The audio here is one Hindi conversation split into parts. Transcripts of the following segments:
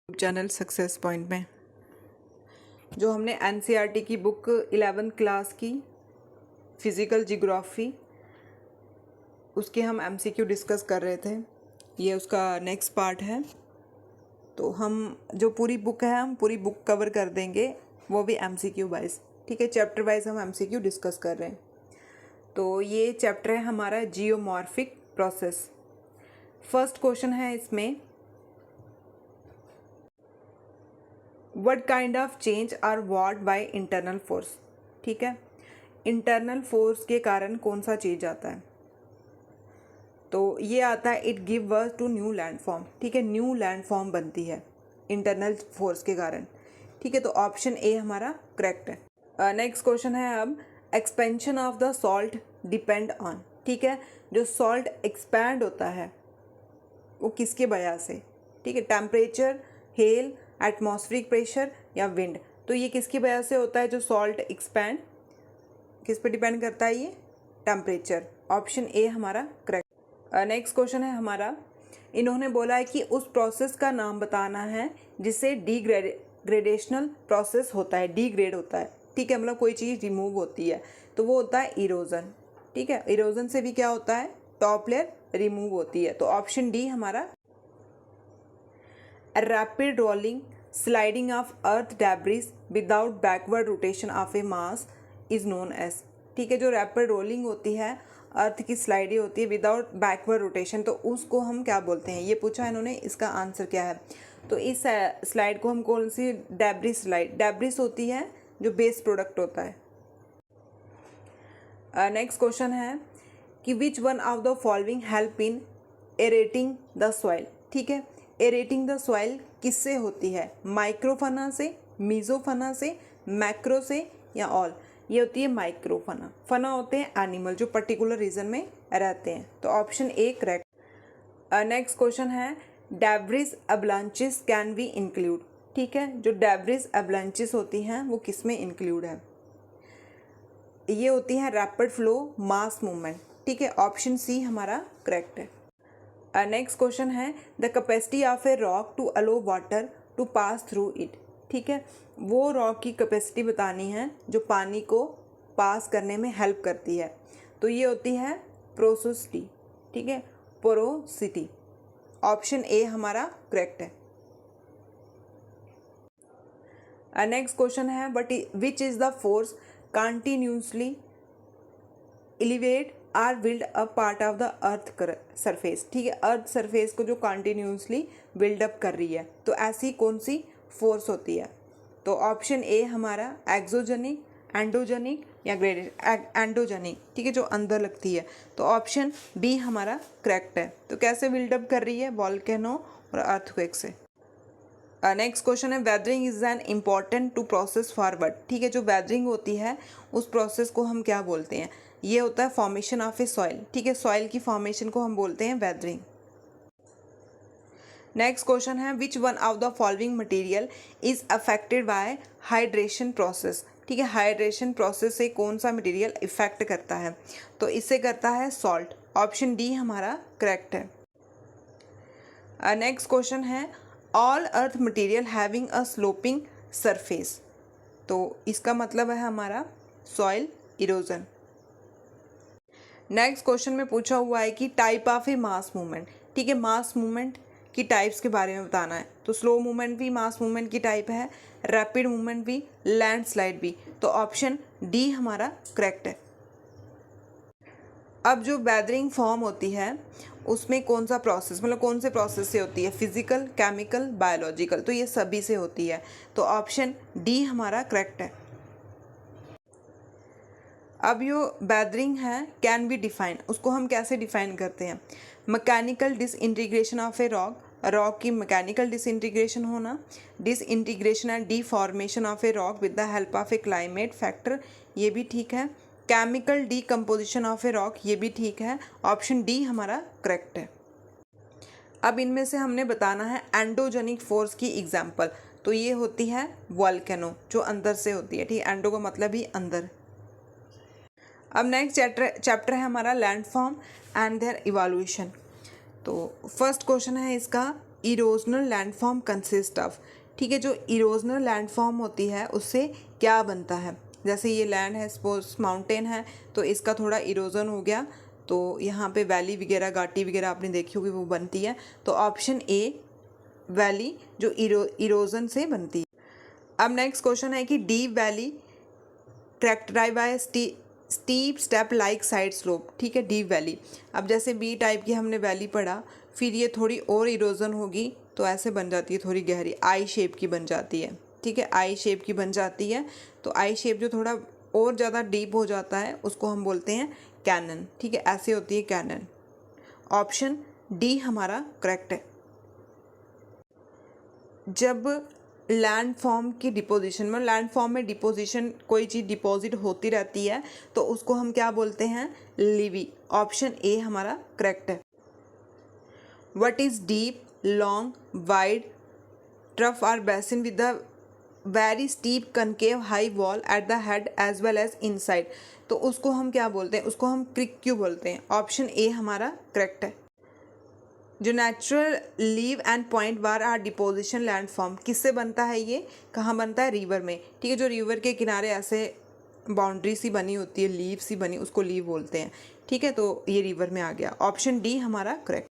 चैनल सक्सेस पॉइंट में जो हमने एनसीईआरटी की बुक 11th क्लास की फिज़िकल जियोग्राफी उसके हम एमसीक्यू डिस्कस कर रहे थे। ये उसका नेक्स्ट पार्ट है। तो हम जो पूरी बुक है हम पूरी बुक कवर कर देंगे, वो भी एमसीक्यू वाइज। ठीक है, चैप्टर वाइज हम एमसीक्यू डिस्कस कर रहे हैं। तो ये चैप्टर है हमारा जियोमॉर्फिक प्रोसेस। फर्स्ट क्वेश्चन है इसमें, what kind of change are what by internal force. ठीक है, इंटरनल फोर्स के कारण कौन सा चेंज आता है? तो ये आता है it give birth to new landform. ठीक है, न्यू लैंडफॉर्म बनती है इंटरनल फोर्स के कारण। ठीक है, तो ऑप्शन ए हमारा करेक्ट है। नेक्स्ट क्वेश्चन है अब, expansion of the salt depend on. ठीक है, जो सॉल्ट एक्सपैंड होता है वो किसके वजह से? ठीक है, टेम्परेचर, हेल, एटमॉस्फेरिक प्रेशर या विंड। तो ये किसकी वजह से होता है? जो सॉल्ट एक्सपैंड किस पे डिपेंड करता है? ये टेम्परेचर। ऑप्शन ए हमारा करेक्ट। नेक्स्ट क्वेश्चन है हमारा, इन्होंने बोला है कि उस प्रोसेस का नाम बताना है जिससे डिग्रेडेशनल प्रोसेस होता है, डिग्रेड होता है। ठीक है, मतलब कोई चीज़ रिमूव होती है तो वो होता है इरोजन। ठीक है, इरोजन से भी क्या होता है? टॉप लेयर रिमूव होती है। तो ऑप्शन डी हमारा। Rapid rolling sliding of earth debris without backward rotation of a mass is known as. ठीक है, जो रैपिड रोलिंग होती है, अर्थ की स्लाइडिंग होती है विदाउट बैकवर्ड रोटेशन, तो उसको हम क्या बोलते हैं? ये पूछा इन्होंने, इसका आंसर क्या है? तो इस स्लाइड को हम कौन सी? Debris slide. डेब्रिस होती है जो बेस प्रोडक्ट होता है। नेक्स्ट क्वेश्चन है कि which one of the following help in aerating the soil. ठीक है, एरेटिंग द सॉइल किससे होती है? माइक्रोफना से, मीजोफना से, मैक्रो से या ऑल? ये होती है माइक्रोफना। फना होते हैं एनिमल जो पर्टिकुलर रीजन में रहते हैं। तो option A correct. Next question है, debris avalanches can be include. ठीक है, जो डेब्रिस अवलांचेस होती हैं वो किस में इंक्लूड है? ये होती है रैपिड फ्लो मास मूवमेंट। ठीक है, ऑप्शन सी हमारा करेक्ट है। नेक्स्ट क्वेश्चन है, the capacity of a rock to allow water to pass through it. ठीक है, वो रॉक की कैपेसिटी बतानी है जो पानी को पास करने में हेल्प करती है। तो ये होती है पोरोसिटी। ठीक है, पोरोसिटी। ऑप्शन ए हमारा करेक्ट है। नेक्स्ट क्वेश्चन है, but which is the force continuously elevate or build up part of the earth surface. ठीक है, अर्थ सरफेस को जो कंटिन्यूसली बिल्डअप कर रही है, तो ऐसी कौन सी फोर्स होती है? तो ऑप्शन ए हमारा एक्सोजेनिक, एंडोजेनिक या एंडोजेनिक। ठीक है, जो अंदर लगती है। तो ऑप्शन बी हमारा करेक्ट है। तो कैसे बिल्डअप कर रही है? वॉल्केनो और अर्थक्वेक से। नेक्स्ट क्वेश्चन है, weathering is an important to process forward. ठीक है, जो वेदरिंग होती है उस प्रोसेस को हम क्या बोलते हैं? ये होता है फॉर्मेशन ऑफ ए सॉइल। ठीक है, सॉइल की फॉर्मेशन को हम बोलते हैं वेदरिंग। नेक्स्ट क्वेश्चन है, विच one of the following material is affected by hydration process. ठीक है, हाइड्रेशन प्रोसेस से कौन सा मटेरियल इफेक्ट करता है? तो इससे करता है सॉल्ट। ऑप्शन डी हमारा करेक्ट है। नेक्स्ट क्वेश्चन है, all earth material having a sloping surface. तो इसका मतलब है हमारा सॉइल इरोजन। नेक्स्ट क्वेश्चन में पूछा हुआ है कि type of a mass movement. ठीक है, मास मूवमेंट की टाइप्स के बारे में बताना है। तो स्लो मूवमेंट भी मास मूवमेंट की टाइप है, रैपिड मूवमेंट भी, लैंडस्लाइड भी। तो ऑप्शन डी हमारा करेक्ट है। अब जो वेदरिंग फॉर्म होती है उसमें कौन सा प्रोसेस, मतलब कौन से प्रोसेस से होती है? Physical, chemical, biological. तो ये सभी से होती है। तो ऑप्शन डी हमारा करेक्ट है। अब जो वेदरिंग है कैन बी डिफाइन, उसको हम कैसे डिफाइन करते हैं? Mechanical disintegration of a rock, rock की मैकेनिकल डिसइंटीग्रेशन होना, disintegration and deformation of a rock with the help of A climate factor, ये भी ठीक है। Chemical decomposition of a rock, ये भी ठीक है। ऑप्शन डी हमारा करेक्ट है। अब इनमें से हमने बताना है एंडोजेनिक फोर्स की एग्जाम्पल। तो ये होती है वॉल्केनो, जो अंदर से होती है। ठीक है, एंडो का मतलब ही अंदर। अब नेक्स्ट चैप्टर है हमारा लैंडफॉर्म एंड देयर इवोल्यूशन। तो फर्स्ट क्वेश्चन है इसका, इरोजनल लैंडफॉर्म कंसिस्ट ऑफ, ठीक है, जो इरोजनल लैंडफॉर्म होती है उससे क्या बनता है। जैसे ये लैंड है, सपोज माउंटेन है, तो इसका थोड़ा इरोजन हो गया, तो यहाँ पे वैली वगैरह, घाटी वगैरह आपने देखी होगी वो बनती है। तो ऑप्शन ए वैली जो इरोजन से बनती है। अब नेक्स्ट क्वेश्चन है कि deep valley characterized by steep step like side slope, ठीक है, डीप वैली। अब जैसे बी टाइप की हमने वैली पढ़ा, फिर ये थोड़ी और इरोजन होगी तो ऐसे बन जाती है, थोड़ी गहरी आई शेप की बन जाती है, ठीक है, आई शेप की बन जाती है। तो आई शेप जो थोड़ा और ज़्यादा डीप हो जाता है उसको हम बोलते हैं कैनन, ठीक है, ऐसे होती है कैनन। ऑप्शन डी हमारा करेक्ट है। जब लैंड फॉर्म की डिपोजिशन में, लैंड फॉर्म में डिपोजिशन, कोई चीज़ डिपॉजिट होती रहती है तो उसको हम क्या बोलते हैं, लिवी। ऑप्शन ए हमारा करेक्ट है। What is deep, long, wide, trough और basin with the very steep concave high wall at the head as well as inside, तो उसको हम क्या बोलते हैं, उसको हम क्रिक क्यों बोलते हैं। ऑप्शन ए हमारा करेक्ट है। जो natural levee and point bar are deposition landform किससे बनता है, ये कहाँ बनता है, रिवर में, ठीक है, जो रिवर के किनारे ऐसे बाउंड्री सी बनी होती है, लीव सी बनी, उसको लीव बोलते हैं, ठीक है, तो ये रिवर में आ गया। ऑप्शन डी हमारा करेक्ट।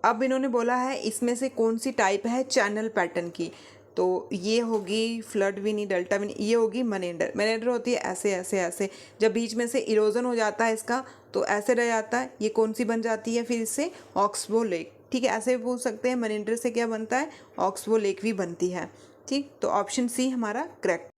अब इन्होंने बोला है इसमें से कौन सी टाइप है चैनल पैटर्न की, तो ये होगी फ्लड विनी, डेल्टा विनी, ये होगी मनेंडर। मनेंडर होती है ऐसे ऐसे ऐसे, जब बीच में से इरोजन हो जाता है इसका तो ऐसे रह जाता है, ये कौन सी बन जाती है फिर इससे, ऑक्सबो लेक, ठीक है, ऐसे भी पूछ सकते हैं। मनेंडर से क्या बनता है, ऑक्सबो लेक भी बनती है, ठीक, तो ऑप्शन सी हमारा करेक्ट।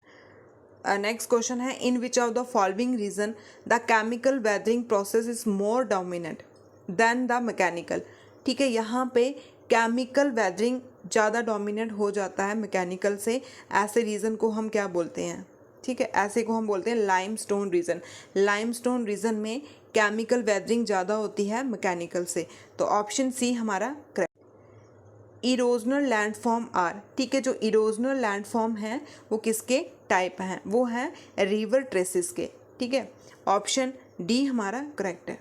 नेक्स्ट क्वेश्चन है in which of the following region the chemical weathering process is more dominant than the mechanical, ठीक है, यहाँ पे केमिकल वेदरिंग ज़्यादा डोमिनेंट हो जाता है मैकेनिकल से, ऐसे रीज़न को हम क्या बोलते हैं, ठीक है, ऐसे को हम बोलते हैं लाइमस्टोन रीजन। लाइमस्टोन रीजन में केमिकल वेदरिंग ज़्यादा होती है मैकेनिकल से, तो ऑप्शन सी हमारा करेक्ट। इरोजनल लैंडफॉर्म आर, ठीक है, जो इरोजनल लैंडफॉर्म हैं वो किसके टाइप हैं, वो हैं रिवर ट्रेसिस के, ठीक है, ऑप्शन डी हमारा करेक्ट है।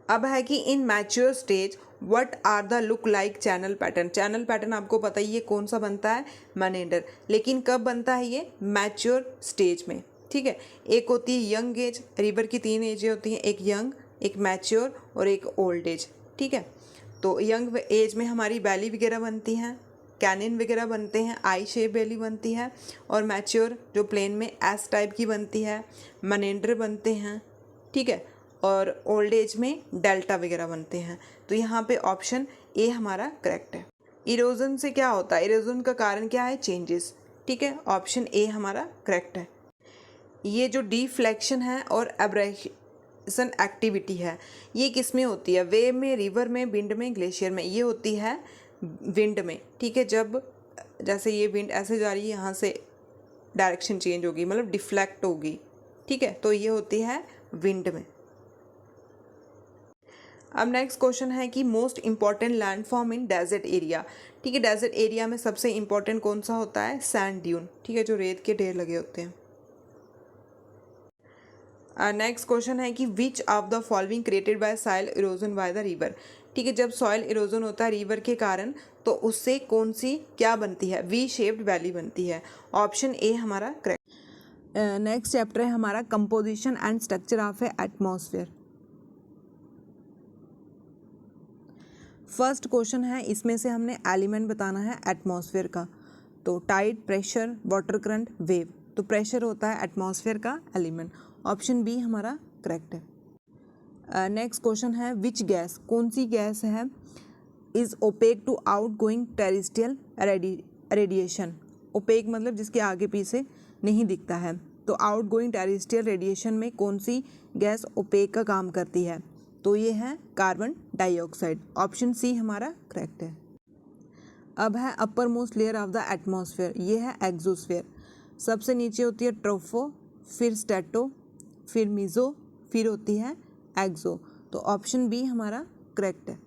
अब है कि in mature stage what are the look like channel pattern. Channel pattern आपको पता ही है कौन सा बनता है, मनेंडर, लेकिन कब बनता है ये, मैच्योर स्टेज में, ठीक है। एक होती है यंग एज, रिवर की 3 एजें होती हैं, एक यंग, एक मैच्योर और एक ओल्ड एज, ठीक है। तो यंग एज में हमारी वैली वगैरह बनती हैं, कैनिन वगैरह बनते हैं, आई शेप वैली बनती है, और मैच्योर जो प्लेन में एस टाइप की बनती है, मनेंडर बनते हैं, ठीक है, और ओल्ड एज में डेल्टा वगैरह बनते हैं। तो यहाँ पे ऑप्शन ए हमारा करेक्ट है। इरोजन से क्या होता है, इरोजन का कारण क्या है, चेंजेस, ठीक है, ऑप्शन ए हमारा करेक्ट है। ये जो डिफ्लेक्शन है और एब्रेशन एक्टिविटी है ये किस में होती है, वेव में, रिवर में, विंड में, ग्लेशियर में, ये होती है विंड में, ठीक है। जब जैसे ये विंड ऐसे जा रही है, यहाँ से डायरेक्शन चेंज होगी, मतलब डिफ्लेक्ट होगी, ठीक है, तो ये होती है विंड में। अब नेक्स्ट क्वेश्चन है कि most important landform in desert area, ठीक है, डेजर्ट एरिया में सबसे इंपॉर्टेंट कौन सा होता है, सैंड ड्यून, ठीक है, जो रेत के ढेर लगे होते हैं। नेक्स्ट क्वेश्चन है कि विच of the following created by soil erosion by the river, ठीक है, जब सॉइल इरोजन होता है रिवर के कारण तो उससे कौन सी क्या बनती है, वी शेप्ड वैली बनती है। ऑप्शन ए हमारा करेक्ट। नेक्स्ट चैप्टर है हमारा composition and structure of A atmosphere. First question है, इसमें से हमने एलिमेंट बताना है एटमॉस्फेयर का, तो tide, pressure, water current, wave, तो प्रेशर होता है एटमॉस्फेयर का एलिमेंट। ऑप्शन बी हमारा करेक्ट है। नेक्स्ट क्वेश्चन है विच गैस, कौन सी गैस है is opaque to out going terrestrial radiation. Opaque मतलब जिसके आगे पीछे नहीं दिखता है, तो आउट गोइंग टेरेस्ट्रियल रेडिएशन में कौन सी गैस ओपेक का काम करती है, तो ये है कार्बन डाइऑक्साइड। ऑप्शन सी हमारा करेक्ट है। अब है upper most layer of the atmosphere, ये है एक्सोस्फेयर। सबसे नीचे होती है ट्रोफो, फिर स्ट्रेटो, फिर मीजो, फिर होती है एक्सो, तो ऑप्शन बी हमारा करेक्ट है।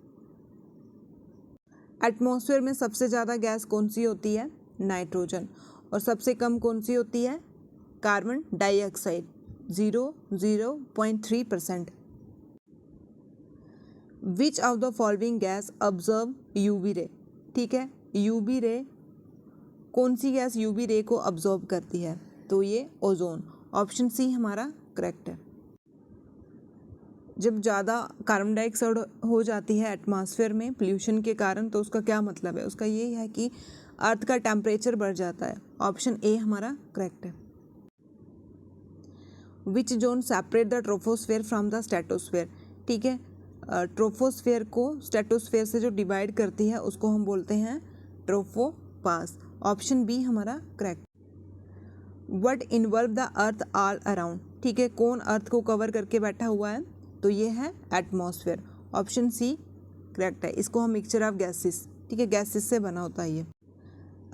एटमॉस्फेयर में सबसे ज़्यादा गैस कौन सी होती है, नाइट्रोजन, और सबसे कम कौन सी होती है, carbon dioxide, 0.3%। Which of the following gas observe UV ray, ठीक है, यूवी रे, कौन सी गैस यूवी रे को ऑब्जर्व करती है, तो ये ओजोन, ऑप्शन सी हमारा करेक्ट है। जब ज़्यादा कार्बन डाइऑक्साइड हो जाती है एटमॉस्फेयर में पोल्यूशन के कारण, तो उसका क्या मतलब है, उसका ये है कि अर्थ का टेम्परेचर बढ़ जाता है, ऑप्शन ए हमारा करेक्ट है। Which zone separate the troposphere from the stratosphere, ठीक है, ट्रोपोस्फेयर को स्ट्रेटोस्फेयर से जो डिवाइड करती है उसको हम बोलते हैं ट्रोपोपास, ऑप्शन बी हमारा correct. What involve the earth all around, ठीक है, कौन अर्थ को कवर करके बैठा हुआ है, तो ये है एटमॉस्फेयर, ऑप्शन सी करेक्ट है। इसको हम मिक्सचर ऑफ गैसेस, ठीक है, गैसेस से बना होता है ये।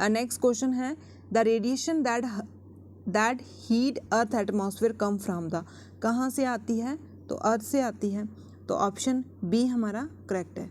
नेक्स्ट क्वेश्चन है the radiation that heat earth atmosphere come from the, कहाँ से आती है, तो अर्थ से आती है, तो ऑप्शन बी हमारा करेक्ट है।